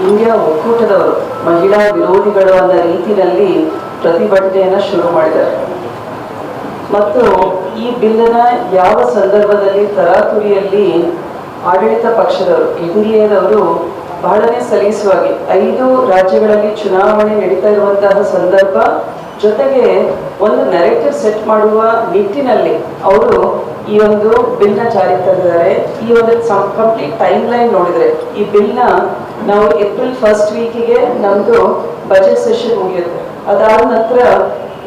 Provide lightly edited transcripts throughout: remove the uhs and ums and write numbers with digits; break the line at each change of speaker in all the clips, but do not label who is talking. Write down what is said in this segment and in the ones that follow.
India ಒಕ್ಕೂಟದವರು ಮಹಿಳಾ ವಿರೋಧಿಗಳು ಅನ್ನೋ ರೀತಿಯಲ್ಲಿ ಪ್ರತಿಭಟನೆಯನ್ನು ಶುರು ಮಾಡಿದ್ದಾರೆ. ಮತ್ತು ಈ ಬಿಲ್ಲನ್ನ ಯಾವ ಸಂದರ್ಭದಲ್ಲಿ ತರಾತುರಿಯಲ್ಲಿ ಆಡಳಿತ ಪಕ್ಷದವರು NDAದವರು ಬಹಳನೇ ಸಲೀಸವಾಗಿ 5 ರಾಜ್ಯಗಳಲ್ಲಿ ಚುನಾವಣೆ ನಡೀತಾ ಇರುವಂತಹ ಸಂದರ್ಭ ಜೊತೆಗೆ ಒಂದು ನೆರೆಟಿವ್ ಸೆಟ್ ಮಾಡುವ ನಿಟ್ಟಿನಲ್ಲಿ ಅವರು ಈ ಒಂದು ಬಿಲ್ನ ಜಾರಿ ತಂದಿದ್ದಾರೆ. ಈ ಒಂದು ಕಂಪ್ಲೀಟ್ ಟೈಮ್ ಲೈನ್ ನೋಡಿದ್ರೆ ಈ ಬಿಲ್ನ ನಾವು ಏಪ್ರಿಲ್ 1st ವೀಕಿಗೆ ನಮ್ದು ಬಜೆಟ್ ಸೆಷನ್ ಮುಗಿಯುತ್ತೆ. ಅದಾದ ನಂತರ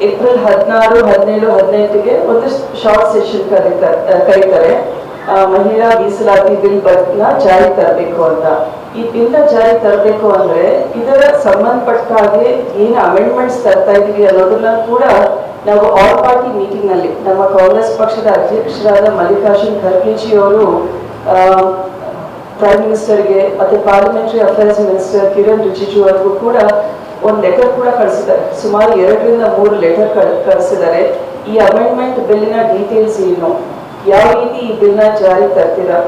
ಏಪ್ರಿಲ್ 16, 17, 18ಗೆ ಒಂದು ಶಾರ್ಟ್ ಸೆಷನ್ ಕರೀತಾರೆ. ಮಹಿಳಾ ಮೀಸಲಾತಿ ಬಿಲ್ ನ ಜಾರಿ ತರಬೇಕು ಅಂತ. ಈ ಬಿಲ್ನ ಜಾರಿ ತರಬೇಕು ಅಂದ್ರೆ ಇದರ ಸಂಬಂಧಪಟ್ಟ ಹಾಗೆ ಏನು ಅಮೆಂಡ್ಮೆಂಟ್ಸ್ ತರ್ತಾ ಇದೀವಿ ಅನ್ನೋದನ್ನ ಕೂಡ ನಾವು ಆಲ್ ಪಾರ್ಟಿ ಮೀಟಿಂಗ್ ನಲ್ಲಿ ನಮ್ಮ ಕಾಂಗ್ರೆಸ್ ಪಕ್ಷದ ಅಧ್ಯಕ್ಷರಾದ ಮಲ್ಲಿಕಾರ್ಜುನ್ ಖರ್ಗೆಜಿ ಅವರು ಪ್ರೈಮ್ ಮಿನಿಸ್ಟರ್ಗೆ ಮತ್ತೆ parliamentary affairs minister Kiran Rijiju ಅವರಿಗೂ ಕೂಡ ಒಂದು ಲೆಟರ್ ಕೂಡ ಕಳಿಸಿದ್ದಾರೆ. ಸುಮಾರು 2 ರಿಂದ 3 ಲೆಟರ್ ಕಳಿಸಿದ್ದಾರೆ. ಈ ಅಮೆಂಡ್ಮೆಂಟ್ ಬಿಲ್ಲಿನ ಡೀಟೇಲ್ಸ್ ಏನು, ಯಾವ ರೀತಿ ಈ ಬಿಲ್ನ ಜಾರಿ ತರ್ತೀರಾ,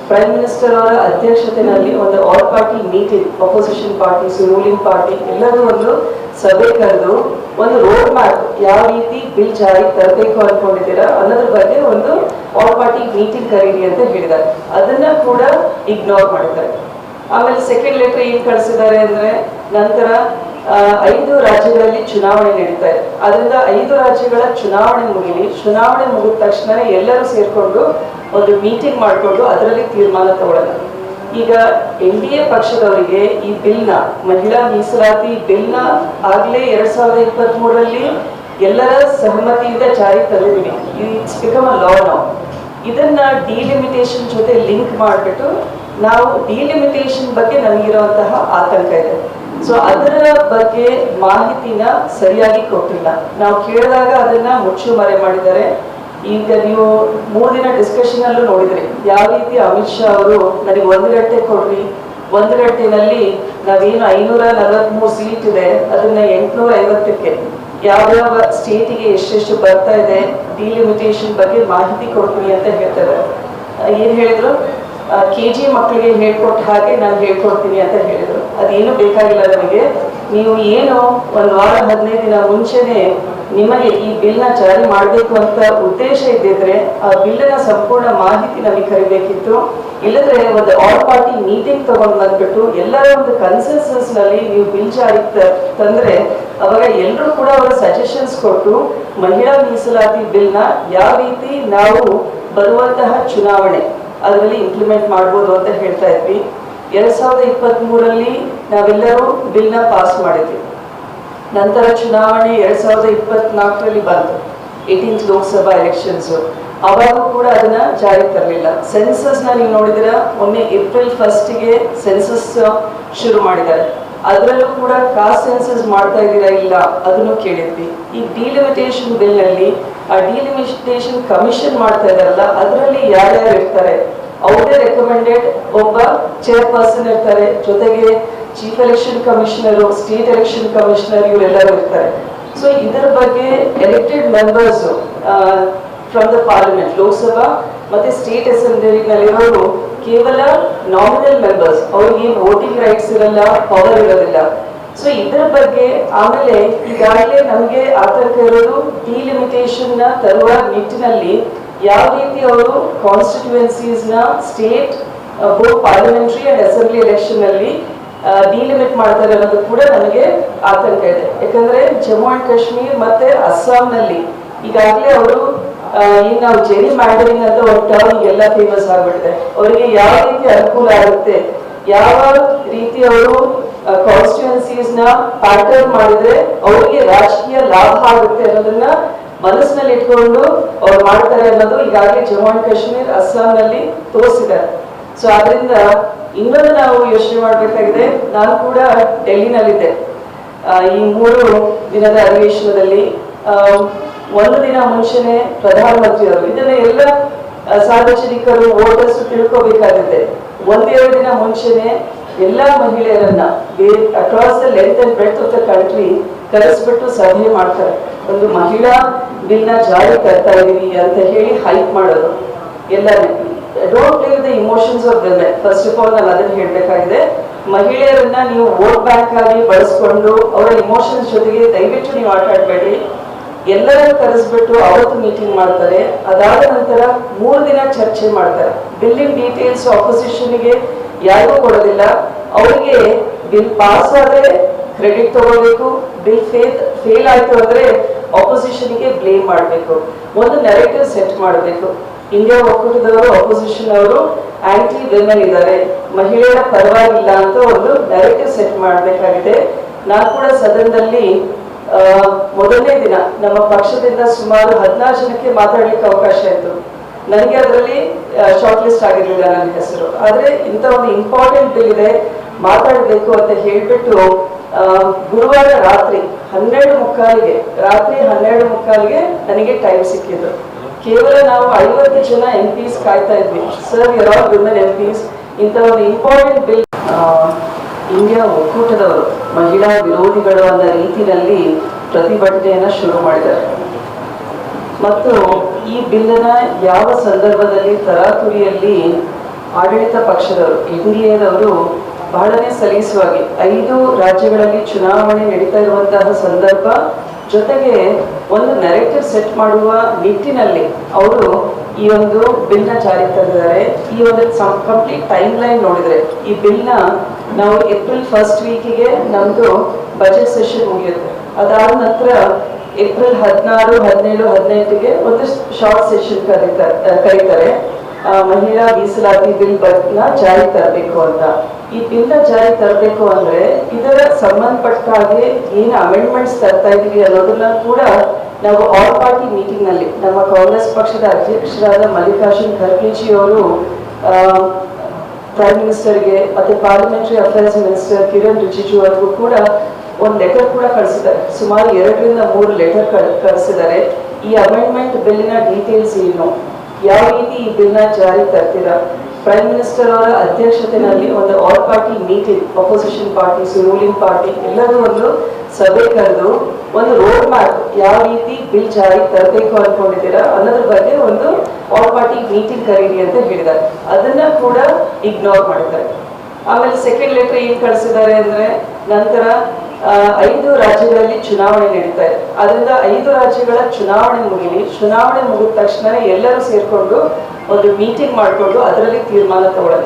ಪ್ರೈಮ್ ಮಿನಿಸ್ಟರ್ ಅವರ ಅಧ್ಯಕ್ಷತೆಯಲ್ಲಿ ಒಂದು all party meeting, opposition parties, ruling party ಎಲ್ಲರೂ ಒಂದು ಸಭೆ ಕರೆದು ಒಂದು ರೋಡ್ ಮ್ಯಾಪ್ ಯಾವ ರೀತಿ ಬಿಲ್ ಜಾರಿ ತರಬೇಕು ಅನ್ಕೊಂಡಿದ್ದೀರಾ ಅನ್ನೋದ್ರ ಬಗ್ಗೆ ಒಂದು ಆಲ್ ಪಾರ್ಟಿ ಮೀಟಿಂಗ್ ಕರೀರಿ ಅಂತ ಹೇಳಿದ್ದಾರೆ. ಅದನ್ನ ಕೂಡ ಇಗ್ನೋರ್ ಮಾಡಿದ್ದಾರೆ. ಆಮೇಲೆ ಸೆಕೆಂಡ್ ಲೆಟರ್ ಏನ್ ಕಳಿಸಿದ್ದಾರೆ ಅಂದ್ರೆ, ನಂತರ 5 ರಾಜ್ಯಗಳಲ್ಲಿ ಚುನಾವಣೆ ನಡೀತಾ ಇದೆ. ಅದರಿಂದ 5 ರಾಜ್ಯಗಳ ಚುನಾವಣೆ ಮುಗಿದ ತಕ್ಷಣ ಎಲ್ಲರೂ ಸೇರ್ಕೊಂಡು ಒಂದು ಮೀಟಿಂಗ್ ಮಾಡಿಕೊಂಡು ಅದರಲ್ಲಿ ತೀರ್ಮಾನ ತಗೊಳ್ಳೋಣ. ಈಗ NDA ಪಕ್ಷದವರಿಗೆ ಈ ಬಿಲ್ನ, ಮಹಿಳಾ ಮೀಸಲಾತಿ ಬಿಲ್ನ ಆಗ್ಲೇ 2023ರಲ್ಲಿ ಎಲ್ಲರ ಸಹಮತಿಯಿಂದ ಜಾರಿ ತಂದಿದ್ದೀವಿ. ಇಟ್ಸ್ ಬಿಕಮ್ ಅ ಲಾ ನಾವು. ಇದನ್ನ ಡಿಲಿಮಿಟೇಷನ್ ಜೊತೆ ಲಿಂಕ್ ಮಾಡಿಬಿಟ್ಟು ನಾವು ಡಿಲಿಮಿಟೇಷನ್ ಬಗ್ಗೆ ನಮಗಿರುವಂತಹ ಆತಂಕ ಇದೆ. ಸೊ ಅದರ ಬಗ್ಗೆ ಮಾಹಿತಿನ ಸರಿಯಾಗಿ ಕೊಟ್ಟಿಲ್ಲ. ನಾವು ಕೇಳಿದಾಗ ಅದನ್ನ ಮುಚ್ಚುಮರೆ ಮಾಡಿದ್ದಾರೆ. ಈಗ ನೀವು 3 ದಿನ ಡಿಸ್ಕಷನ್ ಅಲ್ಲೂ ನೋಡಿದ್ರಿ ಯಾವ ರೀತಿ ಅಮಿತ್ ಶಾ ಅವರು ನನಗೆ 1 ಗಂಟೆ ಕೊಡ್ರಿ, 1 ಗಂಟೆನಲ್ಲಿ ನಾವೇನು 543 ಸೀಟ್ ಇದೆ ಅದನ್ನ 850ಕ್ಕೆ ಯಾವ್ಯಾವ ಸ್ಟೇಟಿಗೆ ಎಷ್ಟೆಷ್ಟು ಬರ್ತಾ ಇದೆ ಡಿಲಿಮಿಟೇಷನ್ ಬಗ್ಗೆ ಮಾಹಿತಿ ಕೊಡ್ತೀನಿ ಅಂತ ಹೇಳ್ತಾರೆ. ಏನ್ ಹೇಳಿದ್ರು, KG ಮಕ್ಕಳಿಗೆ ಹೇಳ್ಕೊಟ್ಟ ಹಾಗೆ ನಾನು ಹೇಳ್ಕೊಡ್ತೀನಿ ಅಂತ ಹೇಳಿದ್ರು. ಅದೇನು ಬೇಕಾಗಿಲ್ಲ ನಮಗೆ. ನೀವು ಏನು 1 ವಾರ 15 ದಿನ ಮುಂಚೆನೆ ನಿಮಗೆ ಈ ಬಿಲ್ನ ಜಾರಿ ಮಾಡಬೇಕು ಅಂತ ಉದ್ದೇಶ ಇದ್ದಿದ್ರೆ ಆ ಬಿಲ್ಲಿನ ಸಂಪೂರ್ಣ ಮಾಹಿತಿ ನಮಗೆ ಕರಿಬೇಕಿತ್ತು. ಇಲ್ಲದ್ರೆ ಒಂದು ಆಲ್ ಪಾರ್ಟಿ ಮೀಟಿಂಗ್ ತಗೊಂಡು ಬಂದ್ಬಿಟ್ಟು ಎಲ್ಲರ ಒಂದು ಕನ್ಸೆನ್ಸಸ್ ನಲ್ಲಿ ನೀವು ಬಿಲ್ ಜಾರಿ ತಂದ್ರೆ ಅವಾಗ ಎಲ್ಲರೂ ಕೂಡ ಅವರ ಸಜೆಷನ್ಸ್ ಕೊಟ್ಟು ಮಹಿಳಾ ಮೀಸಲಾತಿ ಬಿಲ್ನ ಯಾವ ರೀತಿ ನಾವು ಬರುವಂತಹ ಚುನಾವಣೆ ಅದರಲ್ಲಿ ಇಂಪ್ಲಿಮೆಂಟ್ ಮಾಡ್ಬೋದು ಅಂತ ಹೇಳ್ತಾ ಇದ್ವಿ. 2023ರಲ್ಲಿ ನಾವೆಲ್ಲರೂ ಬಿಲ್ನ ಪಾಸ್ ಮಾಡಿದ್ವಿ. ನಂತರ ಚುನಾವಣೆ 2024ರಲ್ಲಿ ಬಂತು, 18th ಲೋಕಸಭಾ ಎಲೆಕ್ಷನ್ಸ್. ಅವಾಗೂ ಕೂಡ ಅದನ್ನ ಜಾರಿ ತರಲಿಲ್ಲ. ಸೆನ್ಸಸ್ ನ ನೀವು ನೋಡಿದ್ರೆ ಮೊನ್ನೆ ಏಪ್ರಿಲ್ 1ಸ್ಟ್ಗೆ ಸೆನ್ಸಸ್ ಶುರು ಮಾಡಿದ್ದಾರೆ. ಅದರಲ್ಲೂ ಕೂಡ ಕಾಸ್ಟ್ ಸೆನ್ಸಸ್ ಮಾಡ್ತಾ ಇದ್ದೀರಾ ಇಲ್ಲ ಅದನ್ನು ಕೇಳಿದ್ವಿ. ಈ ಡಿಲಿಮಿಟೇಷನ್ ಬಿಲ್ ನಲ್ಲಿ ಆ ಡಿಲಿಮಿಟೇಷನ್ ಕಮಿಷನ್ ಮಾಡ್ತಾ ಇದಾರಲ್ಲ ಅದರಲ್ಲಿ ಯಾರ್ಯಾರು ಇರ್ತಾರೆ, ಅವರೇ ರೆಕಮೆಂಡೆಡ್ ಒಬ್ಬ ಚೇರ್ಪರ್ಸನ್ ಇರ್ತಾರೆ, ಜೊತೆಗೆ chief election commissioner, state election commissioner ಇವರೆಲ್ಲರೂ ಇರ್ತಾರೆ. ಸೊ ಇದರ ಬಗ್ಗೆ elected members from the parliament, Lok Sabha ಮತ್ತೆ ಸ್ಟೇಟ್ ಅಸೆಂಬ್ಲಿನಲ್ಲಿರೋರು ಕೇವಲ ನಾಮಿನಲ್ ಮೆಂಬರ್ಸ್, ಅವ್ರಿಗೆ ವೋಟಿಂಗ್ ರೈಟ್ಸ್ ಇರಲ್ಲ, ಪವರ್ ಇರೋದಿಲ್ಲ. ಸೊ ಇದರ ಬಗ್ಗೆ ಆಮೇಲೆ ಈಗಾಗಲೇ ನಮಗೆ ಆತಂಕ ಇರೋದು ಡಿಲಿಮಿಟೇಷನ್ ನ ತರುವ ನಿಟ್ಟಿನಲ್ಲಿ ಯಾವ ರೀತಿ ಅವರು ಕಾನ್ಸ್ಟಿಟ್ಯೂಯೆನ್ಸೀಸ್ ನ state both parliamentary and assembly election ಅಲ್ಲಿ ಡಿಲಿಮಿಟ್ ಮಾಡ್ತಾರೆ ಅನ್ನೋದು ಕೂಡ ನನಗೆ ಆತಂಕ ಇದೆ. ಯಾಕಂದ್ರೆ ಜಮ್ಮು ಅಂಡ್ ಕಾಶ್ಮೀರ್ ಮತ್ತೆ ಅಸ್ಸಾಂನಲ್ಲಿ ಈಗಾಗಲೇ ಅವರು ಈಗ ನಾವು ಜೆರಿ ಮ್ಯಾಂಡರಿಂಗ್ ಅಂತ ಒಂದು ಟರ್ಮ್ ಎಲ್ಲ ಫೇಮಸ್ ಆಗ್ಬಿಟ್ಟಿದೆ. ಅವರಿಗೆ ಯಾವ ರೀತಿ ಅನುಕೂಲ ಆಗುತ್ತೆ, ಯಾವ ರೀತಿ ಅವರು ಕಾನ್ಸ್ಟಿಟ್ಯೂಯೆನ್ಸೀಸ್ ನ ಪ್ಯಾಟರ್ನ್ ಮಾಡಿದ್ರೆ ಅವರಿಗೆ ರಾಜಕೀಯ ಲಾಭ ಆಗುತ್ತೆ ಅನ್ನೋದನ್ನ ಮನಸ್ಸಿನಲ್ಲಿ ಇಟ್ಕೊಂಡು ಅವ್ರು ಮಾಡ್ತಾರೆ ಅನ್ನೋದು ಈಗಾಗಲೇ ಜಮ್ಮು ಅಂಡ್ ಕಾಶ್ಮೀರ್, ಅಸ್ಸಾಂನಲ್ಲಿ ತೋರಿಸಿದ್ದಾರೆ. ಸೊ ಆದ್ರಿಂದ ಇನ್ನೊಂದು ನಾವು ಯೋಚನೆ ಮಾಡಬೇಕಾಗಿದೆ. ನಾನು ಕೂಡ ಡೆಲ್ಲಿನಲ್ಲಿದ್ದೆ ಈ 3 ದಿನದ ಅಧಿವೇಶನದಲ್ಲಿ. 1 ದಿನ ಮುಂಚೆನೆ ಪ್ರಧಾನಮಂತ್ರಿ ಅವರು ಇದನ್ನ ಎಲ್ಲ ಸಾರ್ವಜನಿಕರು ವೋಟರ್ಸ್ ತಿಳ್ಕೋಬೇಕಾಗಿದೆ. 1-2 ದಿನ ಮುಂಚೆನೆ ಎಲ್ಲಾ ಮಹಿಳೆಯರನ್ನ across the length and breadth of the country ಕರೆಸ್ಬಿಟ್ಟು ಸಭೆ ಮಾಡ್ತಾರೆ. ಒಂದು ಮಹಿಳಾ ಬಿಲ್ನ ಜಾರಿ ತರ್ತಾ ಇದೀವಿ ಅಂತ ಹೇಳಿ ಹೈಪ್ ಮಾಡೋದು ಎಲ್ಲ. Don't play with the emotions of women. First of all ನಾನು ಅದನ್ನ ಹೇಳ್ಬೇಕಾಗಿದೆ. ಮಹಿಳೆಯರನ್ನ ನೀವು ವೋಟ್ ಬ್ಯಾಂಕ್ ಆಗಿ ಬಳಸ್ಕೊಂಡು ಅವರ ಇಮೋಷನ್ಸ್ ಜೊತೆಗೆ ದಯವಿಟ್ಟು ನೀವು ಆಟ ಆಡಬೇಡಿ. ಎಲ್ಲರನ್ನು ಕರೆಸ್ಬಿಟ್ಟು ಅವತ್ತು ಮೀಟಿಂಗ್ ಮಾಡ್ತಾರೆ. ಅದಾದ ನಂತರ 3 ದಿನ ಚರ್ಚೆ ಮಾಡ್ತಾರೆ. ಬಿಲ್ಲಿನ ಡೀಟೇಲ್ಸ್ ಆಪೋಸಿಷನ್ಗೆ ಯಾರಿಗೂ ಕೊಡೋದಿಲ್ಲ. ಅವರಿಗೆ ಬಿಲ್ ಪಾಸ್ ಆದ್ರೆ ಕ್ರೆಡಿಟ್ ತಗೋಬೇಕು, ಬಿಲ್ ಫೇಲ್ ಆಯ್ತು ಅಂದ್ರೆ ಆಪೋಸಿಷನ್ಗೆ ಬ್ಲೇಮ್ ಮಾಡಬೇಕು. ಒಂದು ನೆರೆಟಿವ್ ಸೆಟ್ ಮಾಡಬೇಕು. ಇಂಡಿಯಾ ಒಕ್ಕೂಟದವರು ಅಪೋಸಿಷನ್ ಅವರು ಆಂಟಿ ವಿಮೆನ್ ಇದ್ದಾರೆ, ಮಹಿಳೆಯರ ಪರವಾಗಿಲ್ಲ ಅಂತ ಒಂದು ನೆರೆಟಿವ್ ಸೆಟ್ ಮಾಡಬೇಕಾಗಿದೆ. ನಾನು ಕೂಡ ಸದನದಲ್ಲಿ ಮೊದಲನೇ ದಿನ ನಮ್ಮ ಪಕ್ಷದಿಂದ ಸುಮಾರು 16 ಜನಕ್ಕೆ ಮಾತಾಡ್ಲಿಕ್ಕೆ ಅವಕಾಶ ಇತ್ತು. ನನಗೆ ಅದರಲ್ಲಿ ಶಾರ್ಟ್ ಲಿಸ್ಟ್ ಆಗಿರಲಿಲ್ಲ ನನ್ನ ಹೆಸರು. ಆದ್ರೆ ಇಂಥ ಒಂದು ಇಂಪಾರ್ಟೆಂಟ್ ಬಿಲ್ ಇದೆ, ಮಾತಾಡಬೇಕು ಅಂತ ಹೇಳ್ಬಿಟ್ಟು ಗುರುವಾರ ರಾತ್ರಿ 12:15ಗೆ ನನಗೆ ಟೈಮ್ ಸಿಕ್ಕಿದ್ದು. ಕೇವಲ ನಾವು 50 ಜನ MPs ಕಾಯ್ತಾ ಇದ್ವಿ. Sir, you are women MPs, ಇಂಥ ಒಂದು ಇಂಪಾರ್ಟೆಂಟ್ ಬಿಲ್. ಇಂಡಿಯಾ ಒಕ್ಕೂಟದವರು ಮಹಿಳಾ ವಿರೋಧಿಗಳು ಅನ್ನೋ ರೀತಿಯಲ್ಲಿ ಪ್ರತಿಭಟನೆಯನ್ನ ಶುರು ಮಾಡಿದ್ದಾರೆ. ಮತ್ತು ಈ ಬಿಲ್ಲನ್ನ ಯಾವ ಸಂದರ್ಭದಲ್ಲಿ ತರಾತುರಿಯಲ್ಲಿ ಆಡಳಿತ ಪಕ್ಷದವರು NDAದವರು ಬಹಳನೇ ಸಲೀಸವಾಗಿ 5 ರಾಜ್ಯಗಳಲ್ಲಿ ಚುನಾವಣೆ ನಡೀತಾ ಇರುವಂತಹ ಸಂದರ್ಭ ಜೊತೆಗೆ ಒಂದು ನೆರೆಟಿವ್ ಸೆಟ್ ಮಾಡುವ ನಿಟ್ಟಿನಲ್ಲಿ ಅವರು ಈ ಒಂದು ಬಿಲ್ನ ಜಾರಿಗೆ ತಂದಿದ್ದಾರೆ. ಈ ಒಂದು ಕಂಪ್ಲೀಟ್ ಟೈಮ್ ಲೈನ್ ನೋಡಿದ್ರೆ ಈ ಬಿಲ್ನ ನಾವು ಏಪ್ರಿಲ್ 1st ವೀಕಿಗೆ ನಮ್ದು ಬಜೆಟ್ ಸೆಷನ್ ಮುಗಿಯುತ್ತೆ. ಅದಾದ ನಂತರ ಏಪ್ರಿಲ್ 16, 17, 18ಗೆ ಒಂದು ಶಾರ್ಟ್ ಸೆಷನ್ ಕರೀತಾರೆ. ಮಹಿಳಾ ಮೀಸಲಾತಿ ಬಿಲ್ ನ ಜಾರಿ ತರಬೇಕು ಅಂತ. ಈ ಬಿಲ್ ನ ಜಾರಿ ತರಬೇಕು ಅಂದ್ರೆ ಇದರ ಸಂಬಂಧಪಟ್ಟ ಹಾಗೆ ಏನು ಅಮೆಂಡ್ಮೆಂಟ್ಸ್ ತರ್ತಾ ಇದೀವಿ ಅನ್ನೋದನ್ನ ಕೂಡ ನಾವು ಆಲ್ ಪಾರ್ಟಿ ಮೀಟಿಂಗ್ ನಲ್ಲಿ ನಮ್ಮ ಕಾಂಗ್ರೆಸ್ ಪಕ್ಷದ ಅಧ್ಯಕ್ಷರಾದ ಮಲ್ಲಿಕಾರ್ಜುನ್ ಖರ್ಗೆಜಿ ಅವರು ಪ್ರೈಮ್ ಮಿನಿಸ್ಟರ್ಗೆ ಮತ್ತೆ parliamentary affairs minister Kiran Rijiju ಅವ್ರಿಗೂ ಕೂಡ ಒಂದು ಲೆಟರ್ ಕೂಡ ಕಳಿಸಿದ್ದಾರೆ. ಸುಮಾರು 2 ರಿಂದ 3 ಲೆಟರ್ ಕಳಿಸಿದ್ದಾರೆ. ಈ ಅಮೆಂಡ್ಮೆಂಟ್ ಬಿಲ್ಲಿನ ಡೀಟೇಲ್ಸ್ ಏನು, ಯಾವ ರೀತಿ ಈ ಬಿಲ್ನ ಜಾರಿ ತರ್ತೀರಾ, ಪ್ರೈಮ್ ಮಿನಿಸ್ಟರ್ ಅವರ ಅಧ್ಯಕ್ಷತೆಯಲ್ಲಿ ಒಂದು all party meeting, opposition parties, ruling party ಎಲ್ಲರೂ ಒಂದು ಸಭೆ ಕರೆದು ಒಂದು ರೋಡ್ ಮ್ಯಾಪ್ ಯಾವ ರೀತಿ ಬಿಲ್ ಜಾರಿ ತರಬೇಕು ಅನ್ಕೊಂಡಿದ್ದೀರಾ ಅನ್ನೋದ್ರ ಬಗ್ಗೆ ಒಂದು ಆಲ್ ಪಾರ್ಟಿ ಮೀಟಿಂಗ್ ಕರೀರಿ ಅಂತ ಹೇಳಿದ್ದಾರೆ. ಅದನ್ನ ಕೂಡ ಇಗ್ನೋರ್ ಮಾಡಿದ್ದಾರೆ. ಆಮೇಲೆ ಸೆಕೆಂಡ್ ಲೆಟರ್ ಏನ್ ಕಳಿಸಿದ್ದಾರೆ ಅಂದ್ರೆ, ನಂತರ 5 ರಾಜ್ಯಗಳಲ್ಲಿ ಚುನಾವಣೆ ನಡೀತಾ ಇದೆ, ಅದರಿಂದ 5 ರಾಜ್ಯಗಳ ಚುನಾವಣೆ ಮುಗಿಲಿ, ಚುನಾವಣೆ ಮುಗಿದ ತಕ್ಷಣ ಎಲ್ಲರೂ ಸೇರ್ಕೊಂಡು ಒಂದು ಮೀಟಿಂಗ್ ಮಾಡಿಕೊಂಡು ಅದರಲ್ಲಿ ತೀರ್ಮಾನ ತಗೊಳ್ಳೋಣ.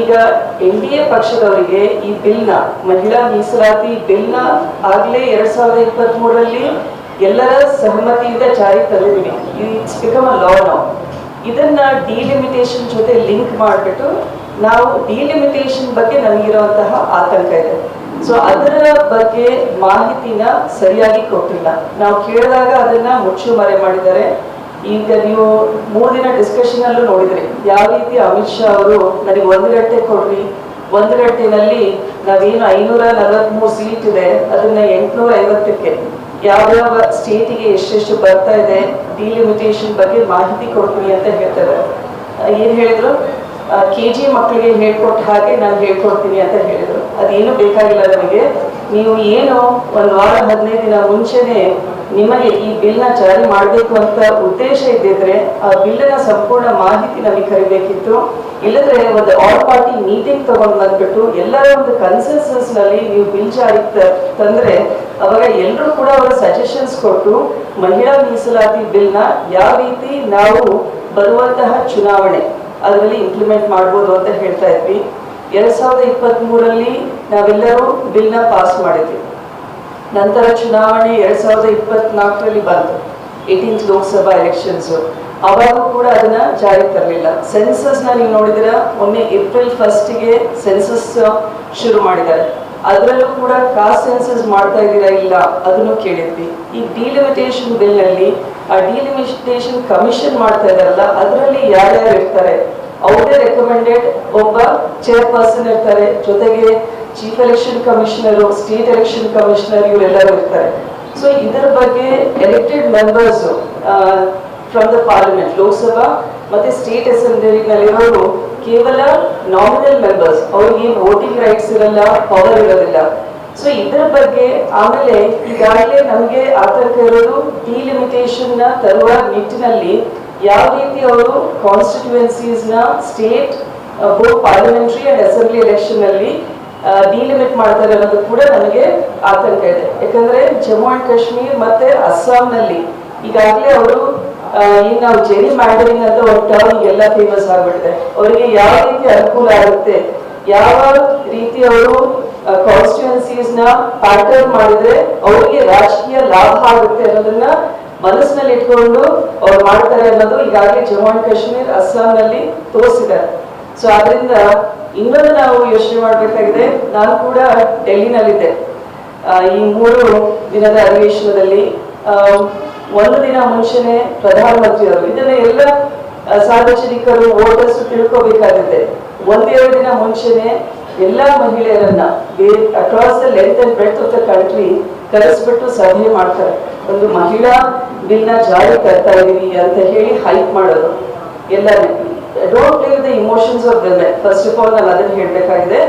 ಈಗ NDA ಪಕ್ಷದವರಿಗೆ ಈ ಬಿಲ್ನ, ಮಹಿಳಾ ಮೀಸಲಾತಿ ಬಿಲ್ನ ಆಗ್ಲೇ 2023ರಲ್ಲಿ ಎಲ್ಲರ ಸಹಮತಿಯಿಂದ ಜಾರಿ ತಂದಿದ್ದೀವಿ. ಇಟ್ಸ್ ಬಿಕಮ್ ಅ ಲಾ ನಾವು. ಇದನ್ನ ಡಿಲಿಮಿಟೇಷನ್ ಜೊತೆ ಲಿಂಕ್ ಮಾಡಿಬಿಟ್ಟು ನಾವು ಡಿಲಿಮಿಟೇಷನ್ ಬಗ್ಗೆ ನಮಗಿರುವಂತಹ ಆತಂಕ ಇದೆ. ಸೊ ಅದರ ಬಗ್ಗೆ ಮಾಹಿತಿನ ಸರಿಯಾಗಿ ಕೊಟ್ಟಿಲ್ಲ. ನಾವು ಕೇಳಿದಾಗ ಅದನ್ನ ಮುಚ್ಚು ಮರೆ ಮಾಡಿದ್ದಾರೆ. ಈಗ ನೀವು 3 ದಿನ ಡಿಸ್ಕಷನ್ ಅಲ್ಲೂ ನೋಡಿದ್ರಿ ಯಾವ ರೀತಿ ಅಮಿತ್ ಶಾ ಅವರು ನನಗೆ 1 ಗಂಟೆ ಕೊಡ್ರಿ, 1 ಗಂಟೆನಲ್ಲಿ ನಾವೇನು 543 ಸೀಟ್ ಇದೆ ಅದನ್ನ 850ಕ್ಕೆ ಯಾವ್ಯಾವ ಸ್ಟೇಟಿಗೆ ಎಷ್ಟೆಷ್ಟು ಬರ್ತಾ ಇದೆ ಡಿಲಿಮಿಟೇಷನ್ ಬಗ್ಗೆ ಮಾಹಿತಿ ಕೊಡ್ತೀನಿ ಅಂತ ಹೇಳ್ತಾರೆ. ಏನ್ ಹೇಳಿದ್ರು, KG ಮಕ್ಕಳಿಗೆ ಹೇಳ್ಕೊಟ್ಟ ಹಾಗೆ ನಾನು ಹೇಳ್ಕೊಡ್ತೀನಿ ಅಂತ ಹೇಳಿದ್ರು. ಅದೇನು ಬೇಕಾಗಿಲ್ಲ ನಮಗೆ. ನೀವು ಏನು 1 ವಾರ 15 ದಿನ ಮುಂಚೆನೆ ನಿಮಗೆ ಈ ಬಿಲ್ನ ಜಾರಿ ಮಾಡಬೇಕು ಅಂತ ಉದ್ದೇಶ ಇದ್ದಿದ್ರೆ ಆ ಬಿಲ್ಲಿನ ಸಂಪೂರ್ಣ ಮಾಹಿತಿ ನಮಗೆ ಕರಿಬೇಕಿತ್ತು. ಇಲ್ಲದ್ರೆ ಒಂದು ಆಲ್ ಪಾರ್ಟಿ ಮೀಟಿಂಗ್ ತಗೊಂಡು ಬಂದ್ಬಿಟ್ಟು ಎಲ್ಲರ ಒಂದು ಕನ್ಸೆನ್ಸಸ್ ನಲ್ಲಿ ನೀವು ಬಿಲ್ ಜಾರಿ ತಂದ್ರೆ ಅವಾಗ ಎಲ್ಲರೂ ಕೂಡ ಅವರ ಸಜೆಷನ್ಸ್ ಕೊಟ್ಟು ಮಹಿಳಾ ಮೀಸಲಾತಿ ಬಿಲ್ನ ಯಾವ ರೀತಿ ನಾವು ಬರುವಂತಹ ಚುನಾವಣೆ ಅದರಲ್ಲಿ ಇಂಪ್ಲಿಮೆಂಟ್ ಮಾಡ್ಬೋದು ಅಂತ ಹೇಳ್ತಾ ಇದ್ವಿ. 2023ರಲ್ಲಿ ನಾವೆಲ್ಲರೂ ಬಿಲ್ನ ಪಾಸ್ ಮಾಡಿದ್ವಿ. ನಂತರ ಚುನಾವಣೆ 2024ರಲ್ಲಿ ಬಂತು, 18th ಲೋಕಸಭಾ ಎಲೆಕ್ಷನ್ಸ್. ಅವಾಗೂ ಕೂಡ ಅದನ್ನ ಜಾರಿ ತರಲಿಲ್ಲ. ಸೆನ್ಸಸ್ ನ ನೀವು ನೋಡಿದಿರ, ಮೊನ್ನೆ ಏಪ್ರಿಲ್ 1ಗೆ ಸೆನ್ಸಸ್ ಶುರು ಮಾಡಿದ್ದಾರೆ. ಅದರಲ್ಲೂ ಕೂಡ ಕಾಸ್ಟ್ ಸೆನ್ಸಸ್ ಮಾಡ್ತಾ ಇದ್ದೀರಾ ಇಲ್ಲ ಅದನ್ನು ಕೇಳಿದ್ವಿ. ಈ ಡಿಲಿಮಿಟೇಷನ್ ಬಿಲ್ ನಲ್ಲಿ ಆ ಡಿಲಿಮಿಟೇಷನ್ ಕಮಿಷನ್ ಮಾಡ್ತಾ ಇದಾರಲ್ಲ, ಅದರಲ್ಲಿ ಯಾರ್ಯಾರು ಇರ್ತಾರೆ, ಅವ್ರದೇ ರೆಕಮೆಂಡೆಡ್ ಒಬ್ಬ ಚೇರ್ಪರ್ಸನ್ ಇರ್ತಾರೆ, ಜೊತೆಗೆ chief election commissioner, state election commissioner ಇವರೆಲ್ಲರೂ ಇರ್ತಾರೆ. ಸೊ ಇದರ ಬಗ್ಗೆ elected members from the parliament, Lok Sabha ಮತ್ತೆ ಸ್ಟೇಟ್ ಅಸೆಂಬ್ಲಿನಲ್ಲಿರೋರು ಕೇವಲ ನಾಮಿನಲ್ ಮೆಂಬರ್ಸ್, ಅವ್ರಿಗೆ ವೋಟಿಂಗ್ ರೈಟ್ಸ್ ಇರಲ್ಲ, ಪವರ್ ಇರೋದಿಲ್ಲ. ಸೊ ಇದರ ಬಗ್ಗೆ ಆಮೇಲೆ ಈಗಾಗಲೇ ನಮಗೆ ಆತಂಕ ಇರೋದು ಡಿಲಿಮಿಟೇಷನ್ ನ ತರುವ ನಿಟ್ಟಿನಲ್ಲಿ ಯಾವ ರೀತಿ ಅವರು ಕಾನ್ಸ್ಟಿಟ್ಯೂಯೆನ್ಸೀಸ್ ನ state both parliamentary and assembly election ಅಲ್ಲಿ ಡಿಲಿಮಿಟ್ ಮಾಡ್ತಾರೆ ಅನ್ನೋದು ಕೂಡ ನನಗೆ ಆತಂಕ ಇದೆ. ಯಾಕಂದ್ರೆ ಜಮ್ಮು ಅಂಡ್ ಕಾಶ್ಮೀರ್ ಮತ್ತೆ ಅಸ್ಸಾಂನಲ್ಲಿ ಈಗಾಗಲೇ ಅವರು ಈಗ ನಾವು ಜೆರಿ ಮ್ಯಾಂಡರಿಂಗ್ ಅಂತ ಒಂದು ಟರ್ಮ್ ಎಲ್ಲ ಫೇಮಸ್ ಆಗ್ಬಿಟ್ಟಿದೆ. ಅವರಿಗೆ ಯಾವ ರೀತಿ ಅನುಕೂಲ ಆಗುತ್ತೆ, ಯಾವ ರೀತಿ ಅವರು ಕಾನ್ಸ್ಟಿಟ್ಯೂನ್ಸೀಸ್ ನ ಪ್ಯಾಟರ್ನ್ ಮಾಡಿದ್ರೆ ಅವರಿಗೆ ರಾಜಕೀಯ ಲಾಭ ಆಗುತ್ತೆ ಅನ್ನೋದನ್ನ ಮನಸ್ಸಿನಲ್ಲಿ ಇಟ್ಕೊಂಡು ಅವ್ರು ಮಾಡ್ತಾರೆ ಅನ್ನೋದು ಈಗಾಗಲೇ ಜಮ್ಮು ಅಂಡ್ ಕಾಶ್ಮೀರ್ ಅಸ್ಸಾಂನಲ್ಲಿ ತೋರಿಸಿದ್ದಾರೆ. ಸೊ ಆದ್ರಿಂದ ಇನ್ನೊಂದು ನಾವು ಯೋಚನೆ ಮಾಡಬೇಕಾಗಿದೆ. ನಾನು ಕೂಡ ಡೆಲ್ಲಿನಲ್ಲಿದ್ದೆ ಈ 3 ದಿನದ ಅಧಿವೇಶನದಲ್ಲಿ. ಒಂದು ದಿನ ಮುಂಚೆನೆ ಪ್ರಧಾನಮಂತ್ರಿಯವರು ಇದನ್ನ ಎಲ್ಲ ಸಾರ್ವಜನಿಕರು ವೋಟರ್ಸ್ ತಿಳ್ಕೋಬೇಕಾಗುತ್ತೆ. 1-2 ದಿನ ಮುಂಚೆನೆ ಎಲ್ಲಾ ಮಹಿಳೆಯರನ್ನ across the length and breadth of the country ಕರೆಸ್ಬಿಟ್ಟು ಸಭೆ ಮಾಡ್ತಾರೆ. ಒಂದು ಮಹಿಳಾ ಬಿಲ್ ನ ಜಾರಿ ತರ್ತಾ ಇದೀವಿ ಅಂತ ಹೇಳಿ ಹೈಪ್ ಮಾಡೋದು ಎಲ್ಲರೂ. Don't play with the emotions of women. First of all ನಾನು ಅದನ್ನ ಹೇಳ್ಬೇಕಾಗಿದೆ.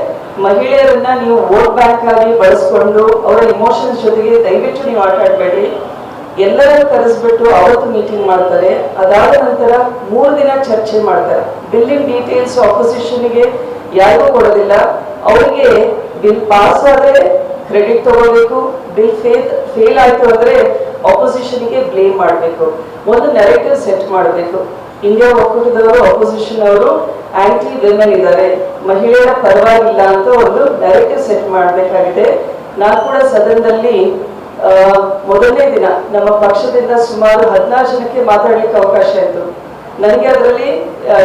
ಮಹಿಳೆಯರನ್ನ ನೀವು ವೋಟ್ ಬ್ಯಾಂಕ್ ಆಗಿ ಬಳಸ್ಕೊಂಡು ಅವರ ಇಮೋಷನ್ಸ್ ಜೊತೆಗೆ ದಯವಿಟ್ಟು ನೀವು ಆಟ ಆಡ್ಬೇಡ್ರಿ. ಎಲ್ಲರನ್ನು ಕರೆಸ್ಬಿಟ್ಟು ಅವತ್ತು ಮೀಟಿಂಗ್ ಮಾಡ್ತಾರೆ. ಅದಾದ ನಂತರ 3 ದಿನ ಚರ್ಚೆ ಮಾಡ್ತಾರೆ. ಬಿಲ್ಲಿಂಗ್ ಡೀಟೇಲ್ಸ್ ಆಪೋಸಿಷನ್ಗೆ ಯಾರಿಗೂ ಕೊಡೋದಿಲ್ಲ. ಅವರಿಗೆ ಬಿಲ್ ಪಾಸ್ ಆದ್ರೆ ಕ್ರೆಡಿಟ್ ತಗೋಬೇಕು, ಬಿಲ್ ಫೇಲ್ ಆಯ್ತು ಅಂದ್ರೆ ಆಪೋಸಿಷನ್ಗೆ ಬ್ಲೇಮ್ ಮಾಡಬೇಕು. ಒಂದು ನೆರೆಟಿವ್ ಸೆಟ್ ಮಾಡಬೇಕು. ಇಂಡಿಯಾ ಒಕ್ಕೂಟದವರು ಅಪೋಸಿಷನ್ ಅವರು ಆಂಟಿ ವಿಮೆನ್ ಇದ್ದಾರೆ, ಮಹಿಳೆಯರ ಪರವಾಗಿಲ್ಲ ಅಂತ ಒಂದು ನೆರೆಟಿವ್ ಸೆಟ್ ಮಾಡಬೇಕಾಗಿದೆ. ನಾನು ಕೂಡ ಸದನದಲ್ಲಿ ಮೊದಲನೇ ದಿನ ನಮ್ಮ ಪಕ್ಷದಿಂದ ಸುಮಾರು 16 ಜನಕ್ಕೆ ಮಾತಾಡ್ಲಿಕ್ಕೆ ಅವಕಾಶ ಇತ್ತು. ನನಗೆ ಅದರಲ್ಲಿ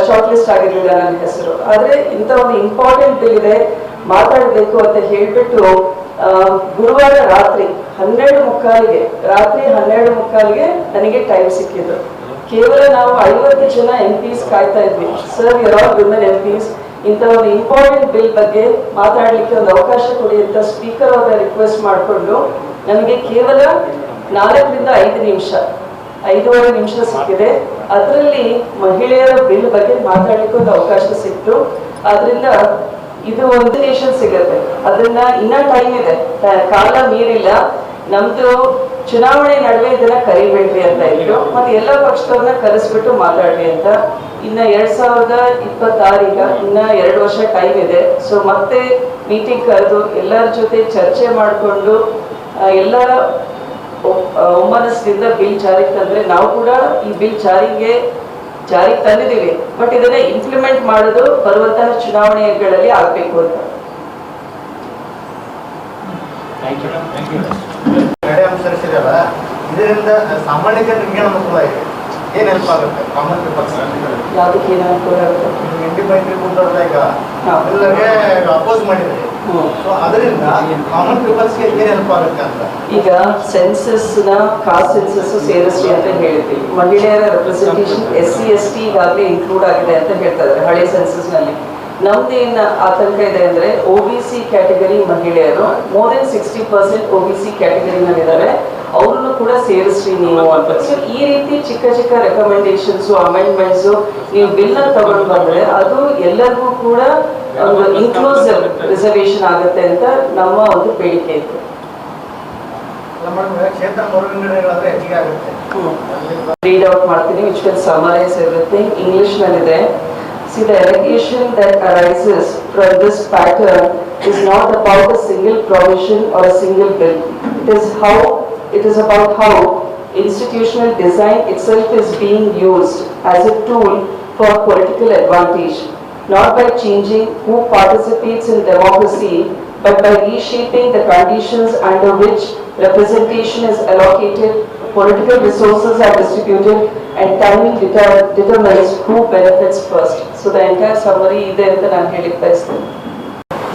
ಶಾರ್ಟ್ ಲಿಸ್ಟ್ ಆಗಿರ್ಲಿಲ್ಲ ನನ್ನ ಹೆಸರು. ಆದ್ರೆ ಇಂಥ ಒಂದು ಇಂಪಾರ್ಟೆಂಟ್ ಬಿಲ್ ಇದೆ, ಮಾತಾಡಬೇಕು ಅಂತ ಹೇಳ್ಬಿಟ್ಟು ಗುರುವಾರ ರಾತ್ರಿ 12:15ಗೆ ನನಗೆ ಟೈಮ್ ಸಿಕ್ಕಿದ್ದು. ಕೇವಲ ನಾವು 50 ಜನ MPs ಕಾಯ್ತಾ ಇದ್ವಿ. Sir, you are women MPs, ಇಂಥ ಒಂದು ಇಂಪಾರ್ಟೆಂಟ್ ಬಿಲ್ ಬಗ್ಗೆ ಮಾತಾಡ್ಲಿಕ್ಕೆ ಒಂದು ಅವಕಾಶ ಕೊಡಿ ಅಂತ ಸ್ಪೀಕರ್ ಅವರ ರಿಕ್ವೆಸ್ಟ್ ಮಾಡಿಕೊಂಡು ನಮಗೆ ಕೇವಲ 4ರಿಂದ 5 ನಿಮಿಷ, 5.5 ನಿಮಿಷ ಸಿಕ್ಕಿದೆ. ಅದರಲ್ಲಿ ಮಹಿಳೆಯರ ಬಿಲ್ ಬಗ್ಗೆ ಮಾತಾಡ್ಲಿಕ್ಕೆ ಒಂದು ಅವಕಾಶ ಸಿಕ್ತು. ಆದ್ರಿಂದ ಇದು ಒಂದು ನೇಷನ್ ಸಿಗುತ್ತೆ. ಅದನ್ನ ಇನ್ನ ಟೈಮ್ ಇದೆ, ಕಾಲ ಮೀರಿಲ್ಲ. ನಮ್ದು ಚುನಾವಣೆ ನಡುವೆ ಇದನ್ನ ಕರಿಬೇಡ್ರಿ ಅಂತ ಇದ್ರು. ಮತ್ತೆ ಎಲ್ಲ ಪಕ್ಷದವ್ರನ್ನ ಕರೆಸ್ಬಿಟ್ಟು ಮಾತಾಡ್ರಿ ಅಂತ. ಇನ್ನ 2026 ಈಗ ಇನ್ನ 2 ವರ್ಷ ಟೈಮ್ ಇದೆ. ಸೊ ಮತ್ತೆ ಮೀಟಿಂಗ್ ಕರೆದು ಎಲ್ಲರ ಜೊತೆ ಚರ್ಚೆ ಮಾಡಿಕೊಂಡು ಎಲ್ಲರ ಒಮ್ಮನಸ್ಸಿನಿಂದ ಬಿಲ್ ಜಾರಿಗೆ ತಂದ್ರೆ, ನಾವು ಕೂಡ ಈ ಬಿಲ್ ಜಾರಿಗೆ ತಂದಿದ್ದೀವಿ. ಬಟ್ ಇದನ್ನ ಇಂಪ್ಲಿಮೆಂಟ್ ಮಾಡೋದು ಬರುವಂತಹ ಚುನಾವಣೆಗಳಲ್ಲಿ ಆಗ್ಬೇಕು ಅಂತ.
ಅನುಸರಿಸಿದಲ್ಲ, ಇದರಿಂದ ಸಾಮಾನ್ಯ ಜನರಿಗೆ ಅನುಕೂಲ ಇದೆ. ಏನ್ ಹೆಲ್ಪ್ ಆಗುತ್ತೆ ಕಾಮನ್ ಪೀಪಲ್ಸ್?
ಯಾವ್ದಕ್ಕೆ ಏನು ಅನುಕೂಲ ಆಗುತ್ತೆ?
ಇಂಡಿಪೆಂಡೆಂಟ್ ಕೂತ್ಕೊಳ್ಳೋದ ಈಗ ಎಲ್ಲರಿಗೆ ಅಪೋಸ್ ಮಾಡಿದ್ರೆ, ಸೊ ಅದರಿಂದ ಕಾಮನ್ ಪೀಪಲ್ಸ್ಗೆ ಏನ್ ಹೆಲ್ಪ್ ಆಗುತ್ತೆ ಅಂತ.
ಈಗ ಸೆನ್ಸಸ್ ನ ಕಾಸ್ಟ್ ಸೆನ್ಸಸ್ ಸೇರಿಸಿ ಅಂತ ಹೇಳಿದ್ವಿ. ಮಹಿಳೆಯರ ರೆಪ್ರೆಸೆಂಟೇಷನ್ SC ST ಈಗಾಗಲೇ ಇನ್ಕ್ಲೂಡ್ ಆಗಿದೆ ಅಂತ ಹೇಳ್ತಾ ಇದ್ದಾರೆ ಹಳೆ ಸೆನ್ಸಸ್ ನಲ್ಲಿ. ನಮ್ದೇನು ಆತಂಕ ಇದೆ ಅಂದ್ರೆ OBC ಕ್ಯಾಟಗರಿ ಮಹಿಳೆಯರು ಮೋರ್ ದೆನ್ 60% OBC ಕ್ಯಾಟಗರಿನಲ್ಲಿದ್ದಾರೆ, ಅವ್ರನ್ನು ಕೂಡ ಸೇರಿಸ್ರಿ ನೀವು ಅಂತ. ಸೊ ಈ ರೀತಿ ಚಿಕ್ಕ ಚಿಕ್ಕ ರೆಕಮೆಂಡೇಶನ್ಸ್, ಅಮೆಂಡ್ಮೆಂಟ್ಸ್ ನೀವು ಬಿಲ್ ನ ತಗೊಂಡು ಬಂದ್ರೆ ಅದು ಎಲ್ಲರಿಗೂ ಕೂಡ ಒಂದು ಇನ್ಕ್ಲೂಸಿವ್ ರಿಸರ್ವೇಶನ್ ಆಗುತ್ತೆ ಅಂತ ನಮ್ಮ ಒಂದು ಬೇಡಿಕೆ ಇತ್ತು.
ಕ್ಷೇತ್ರ ಮರುವಿಂಗಡಣೆಗಳಾದ್ರೆ ಹೆಚ್ಚಿಗೆ ಆಗುತ್ತೆ.
ರೀಡ್ ಔಟ್ ಮಾಡ್ತೀನಿ, which will summarise everything. English ನಲ್ಲಿದೆ. See, the allegation that arises from this pattern is not about a single provision or a single bill. It is about how institutional design itself is being used as a tool for political advantage, not by changing who participates in democracy, but by reshaping the conditions under which representation is allocated, political resources are distributed, and timing determines who benefits first. So the entire summary ಇದೆ ಅಂತ ನಾನು ಹೇಳಿಕ್ಕೆ ಬಯಸ್ತೇನೆ.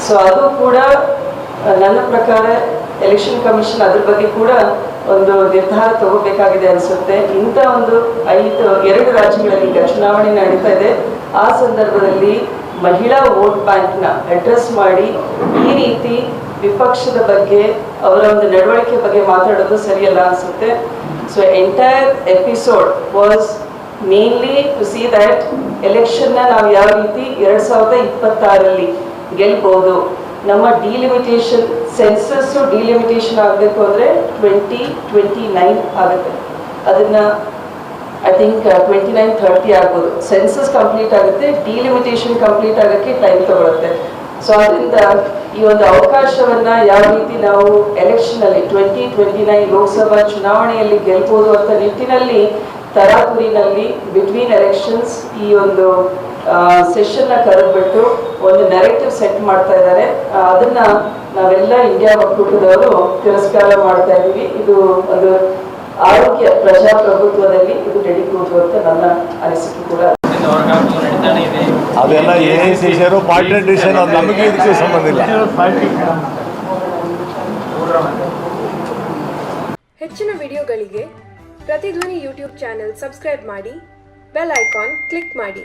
So ಅದು ಕೂಡ ನನ್ನ ಪ್ರಕಾರ election commission ಅದ್ರ ಬಗ್ಗೆ ಕೂಡ ಒಂದು ನಿರ್ಧಾರ ತಗೋಬೇಕಾಗಿದೆ ಅನಿಸುತ್ತೆ. ಇಂಥ ಒಂದು 2 ರಾಜ್ಯಗಳಲ್ಲಿ ಈಗ ಚುನಾವಣೆ ನಡೀತಾ ಇದೆ. ಆ ಸಂದರ್ಭದಲ್ಲಿ ಮಹಿಳಾ ವೋಟ್ ಬ್ಯಾಂಕ್ನ ಅಡ್ರೆಸ್ ಮಾಡಿ ಈ ರೀತಿ ವಿಪಕ್ಷದ ಬಗ್ಗೆ, ಅವರ ಒಂದು ನಡವಳಿಕೆ ಬಗ್ಗೆ ಮಾತಾಡೋದು ಸರಿಯಲ್ಲ ಅನಿಸುತ್ತೆ. So entire episode was mainly to see that ಎಲೆಕ್ಷನ್ನ ನಾವು ಯಾವ ರೀತಿ 2026ರಲ್ಲಿ ಗೆಲ್ಬೋದು. ನಮ್ಮ ಡಿಲಿಮಿಟೇಷನ್, ಸೆನ್ಸಸ್ ಡಿಲಿಮಿಟೇಷನ್ ಆಗಬೇಕು ಅಂದರೆ 2029 ಆಗುತ್ತೆ. ಅದನ್ನ ಐ ಥಿಂಕ್ 29-30 ಆಗ್ಬೋದು. ಸೆನ್ಸಸ್ ಕಂಪ್ಲೀಟ್ ಆಗುತ್ತೆ, ಡಿಲಿಮಿಟೇಷನ್ ಕಂಪ್ಲೀಟ್ ಆಗೋಕ್ಕೆ ಟೈಮ್ ತಗೊಳುತ್ತೆ. ಸೊ ಅದರಿಂದ ಈ ಒಂದು ಅವಕಾಶವನ್ನ ಯಾವ ರೀತಿ ನಾವು ಎಲೆಕ್ಷನ್ ಅಲ್ಲಿ 2029 ಲೋಕಸಭಾ ಚುನಾವಣೆಯಲ್ಲಿ ಗೆಲ್ಬಹುದು ಅಂತ ನಿಟ್ಟಿನಲ್ಲಿ ತರಾತುರಿನಲ್ಲಿ ಬಿಟ್ವೀನ್ ಎಲೆಕ್ಷನ್ಸ್ ಈ ಒಂದು ಸೆಷನ್ನ ಕರೆದ್ಬಿಟ್ಟು ಒಂದು ನೆರೆಟಿವ್ ಸೆಟ್ ಮಾಡ್ತಾ ಇದ್ದಾರೆ. ಅದನ್ನ ನಾವೆಲ್ಲ ಇಂಡಿಯಾ ಒಕ್ಕೂಟದವರು ತಿರಸ್ಕಾರ ಮಾಡ್ತಾ ಇದ್ದೀವಿ. ಇದು ಒಂದು ಆರೋಗ್ಯ ಪ್ರಜಾಪ್ರಭುತ್ವದಲ್ಲಿ ಇದು ನಡೀಬಹುದು ಅಂತ ನನ್ನ ಅನಿಸಿಕೆ ಕೂಡ.
ಅದೆಲ್ಲ AICC ಪಾರ್ಟಿ ಡಿಸಿಷನ್, ಅದು ನಮಗೆ ಇದಕ್ಕೆ ಸಂಬಂಧ ಇಲ್ಲ.
ಹೆಚ್ಚಿನ ವಿಡಿಯೋಗಳಿಗೆ ಪ್ರತಿಧ್ವನಿ ಯೂಟ್ಯೂಬ್ ಚಾನೆಲ್ ಸಬ್ಸ್ಕ್ರೈಬ್ ಮಾಡಿ, ಬೆಲ್ ಐಕಾನ್ ಕ್ಲಿಕ್ ಮಾಡಿ.